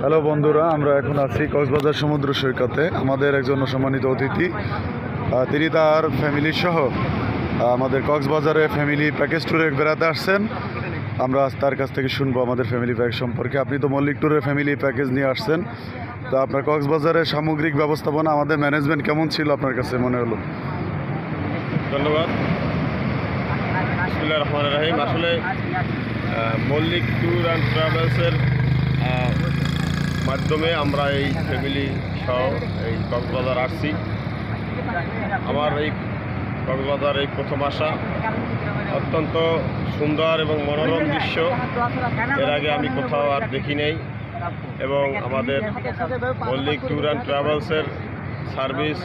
Hello বন্ধুরা, আমরা এখন আছি কক্সবাজার সমুদ্র সৈকতে। আমাদের একজন সম্মানিত অতিথি, তিনি তার ফ্যামিলি সহ আমাদের কক্সবাজারে ফ্যামিলি প্যাকেজ ট্যুরে বেড়াতে আসছেন। আমরা আজ তার কাছ থেকে শুনবো আমাদের ফ্যামিলি প্যাকেজ সম্পর্কে। আপনি তো মল্লিক ট্যুরের ফ্যামিলি প্যাকেজ নিয়ে আসছেন, তো আপনার কক্সবাজারের সামগ্রিক ব্যবস্থাপনা, আমাদের ম্যানেজমেন্ট কেমন ছিল আপনার কাছে মনে হলো? ধন্যবাদ। বিসমিল্লাহির রহমানির রহিম। আসলে মল্লিক ট্যুর অ্যান্ড ট্রাভেলসের মাধ্যমে আমরা এই ফ্যামিলি সহ এই কক্সবাজার আসছি। আমার এই কক্সবাজার এই প্রথম আসা, অত্যন্ত সুন্দর এবং মনোরম দৃশ্য। এর আগে আমি কোথাও আর দেখি নেই, এবং আমাদের মল্লিক ট্যুর অ্যান্ড ট্রাভেলসের সার্ভিস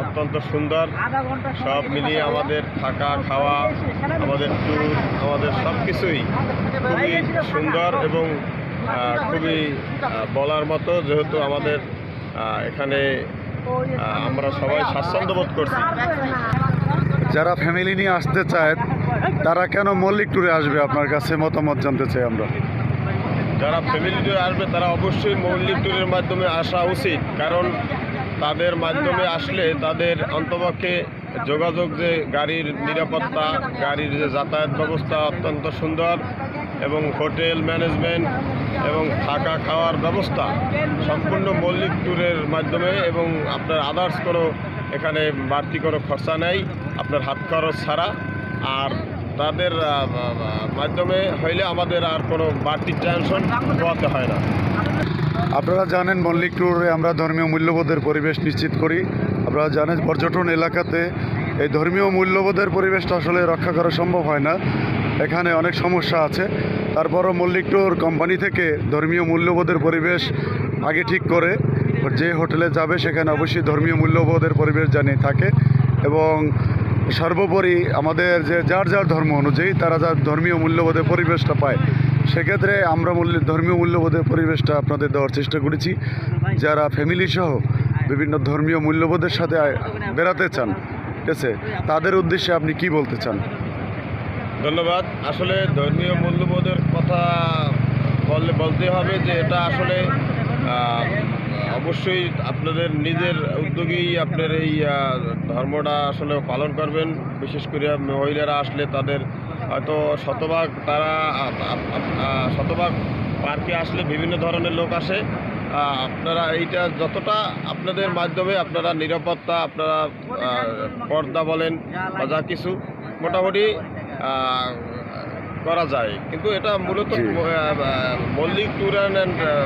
অত্যন্ত সুন্দর। সব মিলিয়ে আমাদের থাকা খাওয়া, আমাদের ট্যুর, আমাদের সব কিছুই খুবই সুন্দর এবং খুবই বলার মতো, যেহেতু আমাদের এখানে আমরা সবাই স্বাচ্ছন্দ্য বোধ করছি। যারা ফ্যামিলি নিয়ে আসতে চায় তারা কেন মল্লিক ট্যুরে আসবে, আপনার কাছে মতামত জানতে চাই আমরা। যারা ফ্যামিলি ট্যুরে আসবে তারা অবশ্যই মল্লিক ট্যুরের মাধ্যমে আসা উচিত, কারণ তাদের মাধ্যমে আসলে তাদের অন্তপক্ষে যোগাযোগ, যে গাড়ির নিরাপত্তা, গাড়ির যে যাতায়াত ব্যবস্থা অত্যন্ত সুন্দর, এবং হোটেল ম্যানেজমেন্ট এবং থাকা খাওয়ার ব্যবস্থা সম্পূর্ণ মল্লিক ট্যুরের মাধ্যমে, এবং আপনার আদার্স কোনো এখানে বাড়তি কোনো খরচা নেই আপনার হাত খরচ ছাড়া। আর তাদের মাধ্যমে হইলে আমাদের আর কোনো বাড়তি টেনশন পোহাতে হয় না। আপনারা জানেন মল্লিক ট্যুরে আমরা ধর্মীয় মূল্যবোধের পরিবেশ নিশ্চিত করি। আপনারা জানেন পর্যটন এলাকাতে এই ধর্মীয় মূল্যবোধের পরিবেশটা আসলে রক্ষা করা সম্ভব হয় না, এখানে অনেক সমস্যা আছে। তারপরও মল্লিক ট্যুর কোম্পানি থেকে ধর্মীয় মূল্যবোধের পরিবেশ আগে ঠিক করে যে হোটেলে যাবে সেখানে অবশ্যই ধর্মীয় মূল্যবোধের পরিবেশ জানিয়ে থাকে, এবং সর্বোপরি আমাদের যে যার যার ধর্ম অনুযায়ী তারা যার ধর্মীয় মূল্যবোধের পরিবেশটা পায়। সেক্ষেত্রে আমরা ধর্মীয় মূল্যবোধের পরিবেশটা আপনাদের দেওয়ার চেষ্টা করেছি। যারা ফ্যামিলি সহ বিভিন্ন ধর্মীয় মূল্যবোধের সাথে বেড়াতে চান, ঠিক আছে, তাদের উদ্দেশ্যে আপনি কি বলতে চান? ধন্যবাদ। আসলে ধর্মীয় মূল্যবোধের কথা বলতে হবে যে এটা আসলে অবশ্যই আপনাদের নিজের উদ্যোগেই আপনার এই ধর্মটা আসলে পালন করবেন। বিশেষ করে মহিলারা আসলে তাদের হয়তো শতভাগ পার্কে আসলে বিভিন্ন ধরনের লোক আসে। আপনারা এইটা যতটা আপনাদের মাধ্যমে আপনারা নিরাপত্তা, আপনারা পর্দা বলেন বা যা কিছু মোটামুটি করা যায়, কিন্তু এটা মূলত মল্লিক ট্যুর অ্যান্ড